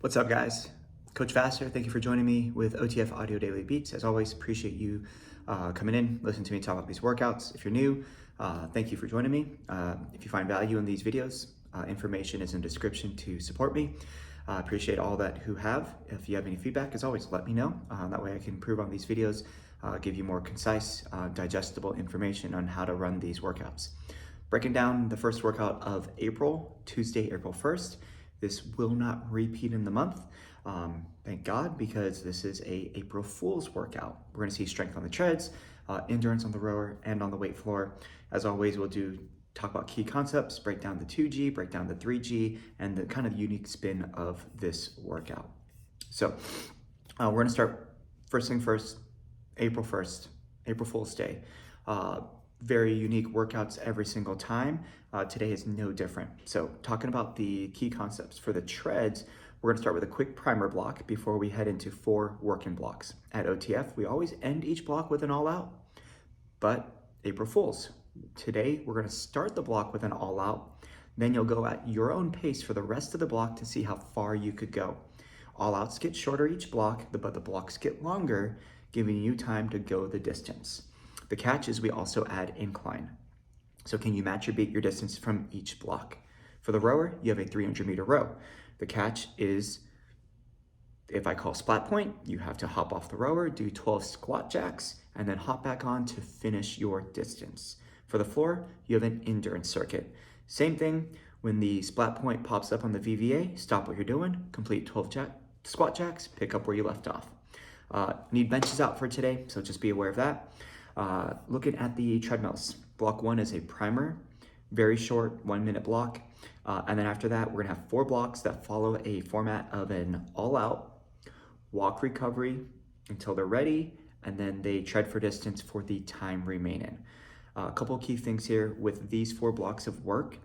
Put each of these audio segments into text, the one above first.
What's up, guys? Coach Vassar, thank you for joining me with OTF Audio Daily Beats. As always, appreciate you coming in, listening to me talk about these workouts. If you're new, thank you for joining me. If you find value in these videos, information is in the description to support me. Appreciate all that who have. If you have any feedback, as always, let me know. That way I can improve on these videos, give you more concise, digestible information on how to run these workouts. Breaking down the first workout of April, Tuesday, April 1st. This will not repeat in the month. Thank God, because this is a April Fool's workout. We're gonna see strength on the treads, endurance on the rower, and on the weight floor. As always, we'll talk about key concepts, break down the 2G, break down the 3G, and the kind of unique spin of this workout. So we're gonna start first thing first, April 1st, April Fool's Day. Very unique workouts every single time. Today is no different. So talking about the key concepts for the treads, we're gonna start with a quick primer block before we head into 4 working blocks. At OTF, we always end each block with an all out, but April Fools. Today, we're gonna start the block with an all out, then you'll go at your own pace for the rest of the block to see how far you could go. All outs get shorter each block, but the blocks get longer, giving you time to go the distance. The catch is we also add incline. So can you match or beat your distance from each block? For the rower, you have a 300-meter row. The catch is, if I call splat point, you have to hop off the rower, do 12 squat jacks, and then hop back on to finish your distance. For the floor, you have an endurance circuit. Same thing, when the splat point pops up on the VVA, stop what you're doing, complete 12 squat jacks, pick up where you left off. Need benches out for today, so just be aware of that. Looking at the treadmills, block 1 is a primer, very short 1-minute block. And then after that, we're gonna have 4 blocks that follow a format of an all out, walk recovery until they're ready, and then they tread for distance for the time remaining. A couple key things here with these 4 blocks of work,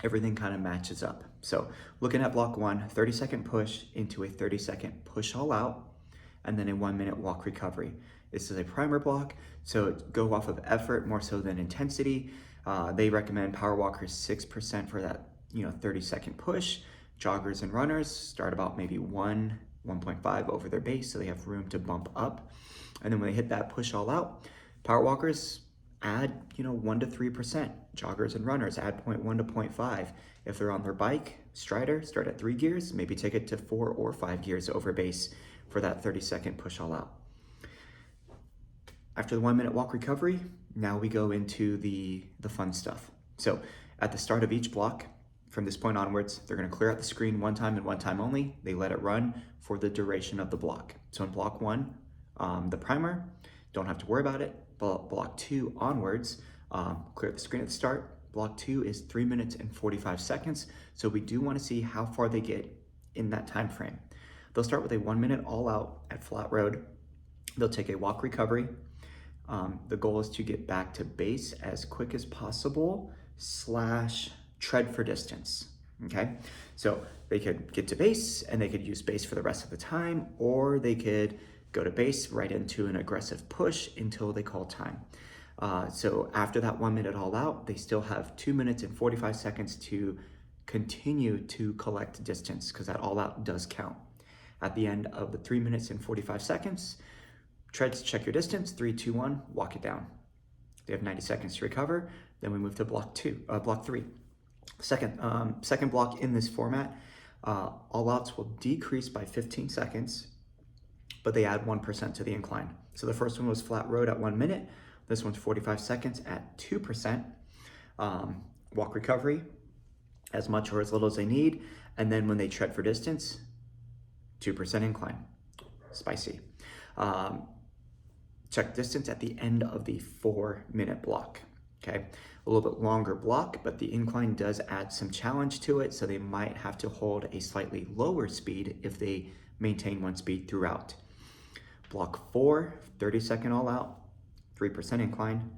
everything kind of matches up. So looking at block 1, 30-second push into a 30-second push all out, and then a 1-minute walk recovery. This is a primer block, so go off of effort more so than intensity. They recommend power walkers 6% for that 30-second push. Joggers and runners start about maybe 1.5 over their base, so they have room to bump up. And then when they hit that push all out, power walkers add 1 to 3%. Joggers and runners add 0.1 to 0.5. If they're on their bike, strider, start at 3 gears, maybe take it to 4 or 5 gears over base for that 30-second push all out. After the 1-minute walk recovery, now we go into the fun stuff. So at the start of each block, from this point onwards, they're gonna clear out the screen 1 time and 1 time only. They let it run for the duration of the block. So in block 1, the primer, don't have to worry about it. But block 2 onwards, clear the screen at the start. Block 2 is 3 minutes and 45 seconds. So we do wanna see how far they get in that time frame. They'll start with a 1-minute all out at flat road. They'll take a walk recovery. The goal is to get back to base as quick as possible / tread for distance, okay? So they could get to base and they could use base for the rest of the time, or they could go to base right into an aggressive push until they call time. So after that 1-minute all out, they still have 2 minutes and 45 seconds to continue to collect distance, because that all out does count. At the end of the 3 minutes and 45 seconds, treads, check your distance, 3, 2, 1, walk it down. They have 90 seconds to recover. Then we move to block 3. Second block in this format, all outs will decrease by 15 seconds, but they add 1% to the incline. So the first one was flat road at 1 minute. This one's 45 seconds at 2%. Walk recovery, as much or as little as they need. And then when they tread for distance, 2% incline. Spicy. Check distance at the end of the 4-minute block, okay? A little bit longer block, but the incline does add some challenge to it, so they might have to hold a slightly lower speed if they maintain 1 speed throughout. Block 4, 30-second all out, 3% incline,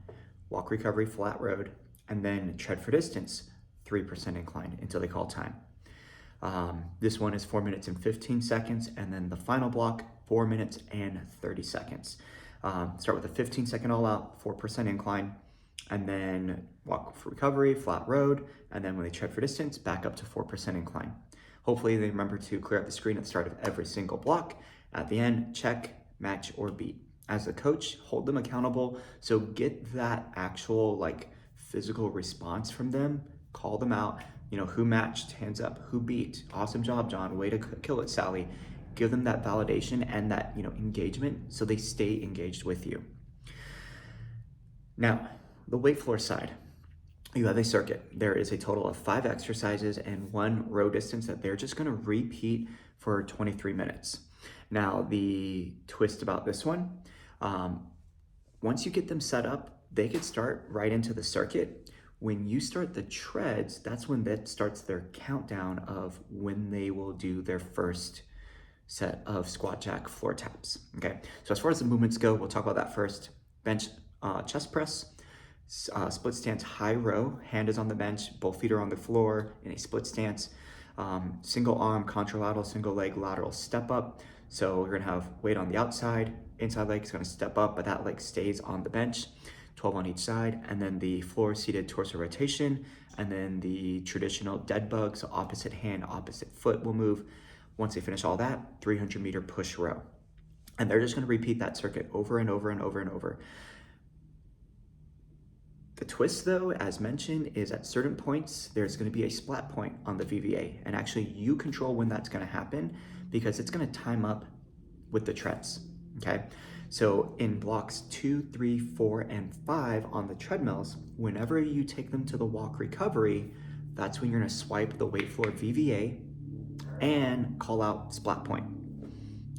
walk recovery, flat road, and then tread for distance, 3% incline until they call time. This one is 4 minutes and 15 seconds, and then the final block, 4 minutes and 30 seconds. Start with a 15-second all out, 4% incline, and then walk for recovery, flat road, and then when they tread for distance, back up to 4% incline. Hopefully they remember to clear out the screen at the start of every single block. At the end, check, match, or beat. As a coach, hold them accountable. So get that actual like physical response from them. Call them out. Who matched, hands up, who beat, awesome job, John, way to kill it, Sally. Give them that validation and that engagement so they stay engaged with you. Now, the weight floor side, you have a circuit. There is a total of 5 exercises and 1 row distance that they're just gonna repeat for 23 minutes. Now, the twist about this one, once you get them set up, they could start right into the circuit. When you start the treads, that's when that starts their countdown of when they will do their first set of squat jack floor taps, okay? So as far as the movements go, we'll talk about that first. Bench chest press, split stance high row, hand is on the bench, both feet are on the floor in a split stance. Single arm, contralateral, single leg, lateral step up. So we're gonna have weight on the outside, inside leg is gonna step up, but that leg stays on the bench, 12 on each side, and then the floor seated torso rotation, and then the traditional dead bug, so opposite hand, opposite foot will move. Once they finish all that, 300-meter push row. And they're just gonna repeat that circuit over and over and over and over. The twist though, as mentioned, is at certain points, there's gonna be a splat point on the VVA. And actually you control when that's gonna happen because it's gonna time up with the treads, okay? So in blocks 2, 3, 4, and 5 on the treadmills, whenever you take them to the walk recovery, that's when you're gonna swipe the weight floor VVA and call out splat point.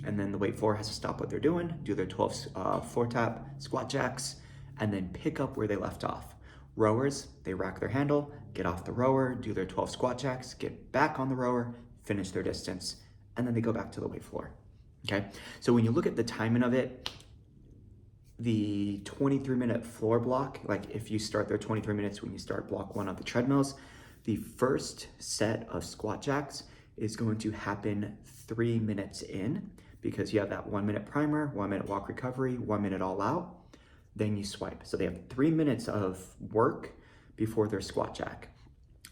And then the weight floor has to stop what they're doing, do their 12 floor tap, squat jacks, and then pick up where they left off. Rowers, they rack their handle, get off the rower, do their 12 squat jacks, get back on the rower, finish their distance, and then they go back to the weight floor, okay? So when you look at the timing of it, the 23-minute floor block, like if you start there 23 minutes when you start block 1 of the treadmills, the first set of squat jacks is going to happen 3 minutes in because you have that 1-minute primer, 1-minute walk recovery, 1 minute all out, then you swipe. So they have 3 minutes of work before their squat jack.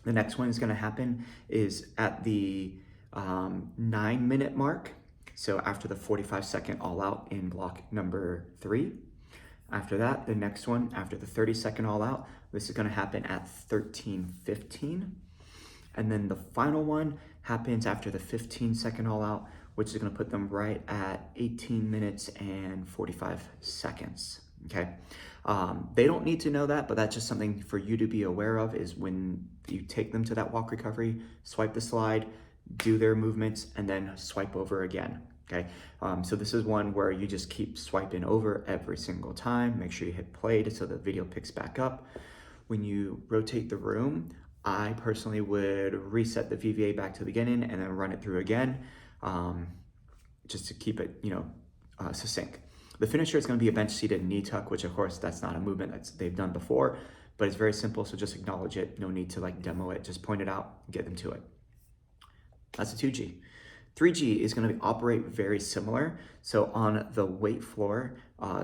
The next one is gonna happen is at the 9-minute mark. So after the 45-second all out in block number 3. After that, the next one, after the 30-second all out, this is gonna happen at 13:15. And then the final one happens after the 15-second all out, which is gonna put them right at 18 minutes and 45 seconds, okay? They don't need to know that, but that's just something for you to be aware of is when you take them to that walk recovery, swipe the slide, do their movements, and then swipe over again, okay? So this is one where you just keep swiping over every single time. Make sure you hit play so the video picks back up. When you rotate the room, I personally would reset the VVA back to the beginning and then run it through again, just to keep it, succinct. The finisher is going to be a bench seated knee tuck, which of course that's not a movement that they've done before, but it's very simple. So just acknowledge it. No need to like demo it. Just point it out, get them to it. That's a 2G. 3G is going to operate very similar. So on the weight floor,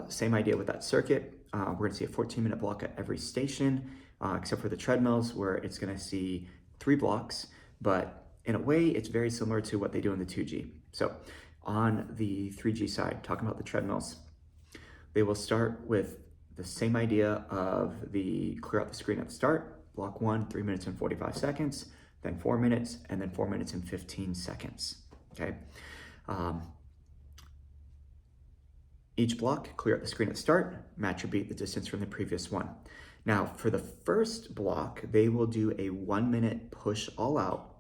same idea with that circuit. We're going to see a 14-minute block at every station, except for the treadmills where it's going to see 3 blocks. But in a way, it's very similar to what they do in the 2G. So on the 3G side, talking about the treadmills, they will start with the same idea of the clear out the screen at the start. Block 1, 3 minutes and 45 seconds, then 4 minutes, and then 4 minutes and 15 seconds, okay? Each block, clear out the screen at the start, match or beat the distance from the previous one. Now, for the first block, they will do a 1-minute push all out,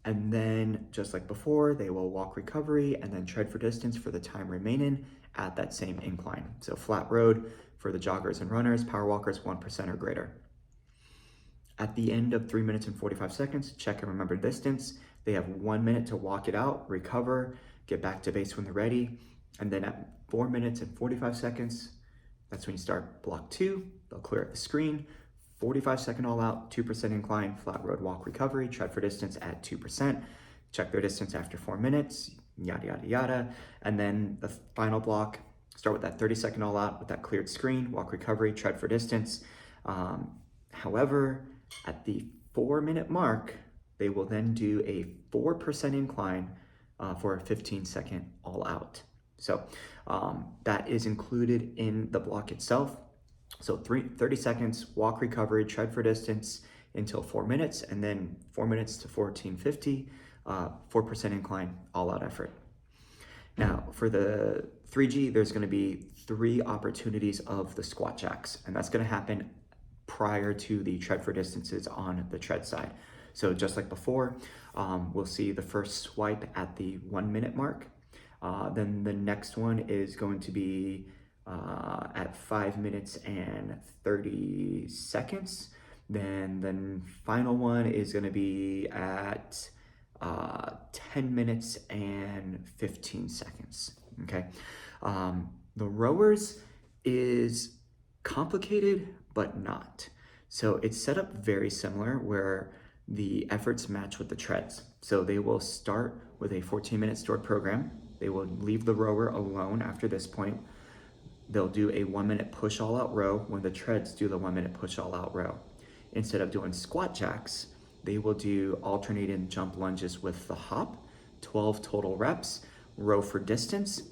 and then just like before, they will walk recovery and then tread for distance for the time remaining at that same incline. So flat road for the joggers and runners, power walkers, 1% or greater. At the end of 3 minutes and 45 seconds, check and remember distance. They have 1 minute to walk it out, recover, get back to base when they're ready. And then at 4 minutes and 45 seconds, that's when you start block 2. They'll clear up the screen, 45-second all out, 2% incline, flat road walk recovery, tread for distance at 2%. Check their distance after 4 minutes, yada, yada, yada. And then the final block, start with that 30-second all out with that cleared screen, walk recovery, tread for distance. However, at the 4-minute mark, They will then do a 4% incline for a 15-second all out. So that is included in the block itself. So 30 seconds, walk recovery, tread for distance until 4 minutes, and then 4 minutes to 14:50, 4% incline, all out effort. Now for the 3G, there's gonna be 3 opportunities of the squat jacks, and that's gonna happen prior to the tread for distances on the tread side. So just like before, we'll see the first swipe at the 1 minute mark. Then the next one is going to be at 5 minutes and 30 seconds. Then the final one is going to be at 10 minutes and 15 seconds. Okay. The rowers is complicated, but not. So it's set up very similar where the efforts match with the treads. So they will start with a 14-minute stored program. They will leave the rower alone after this point. They'll do a 1-minute push all out row when the treads do the 1-minute push all out row. Instead of doing squat jacks, they will do alternating jump lunges with the hop, 12 total reps, row for distance,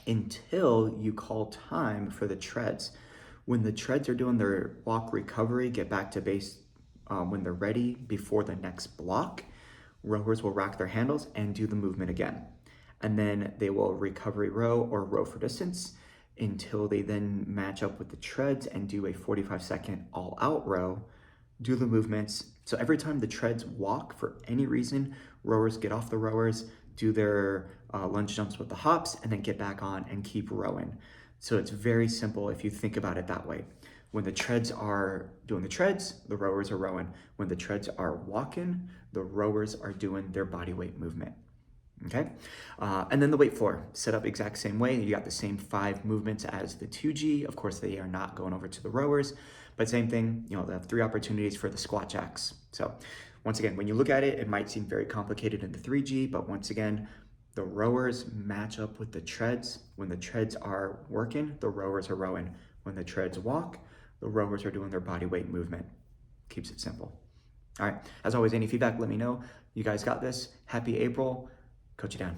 until you call time for the treads. When the treads are doing their walk recovery, get back to base when they're ready before the next block, rowers will rack their handles and do the movement again. And then they will recovery row or row for distance until they then match up with the treads and do a 45-second all out row, do the movements. So every time the treads walk for any reason, rowers get off the rowers, do their lunge jumps with the hops, and then get back on and keep rowing. So it's very simple if you think about it that way. When the treads are doing the treads, the rowers are rowing. When the treads are walking, the rowers are doing their body weight movement. Okay, and then the weight floor, set up exact same way. You got the same 5 movements as the 2G. Of course, they are not going over to the rowers, but same thing, you know, they have 3 opportunities for the squat jacks. So once again, when you look at it, it might seem very complicated in the 3G, but once again, the rowers match up with the treads. When the treads are working, the rowers are rowing. When the treads walk, the rowers are doing their body weight movement. Keeps it simple. All right, as always, any feedback, let me know. You guys got this. Happy April. Coach you down.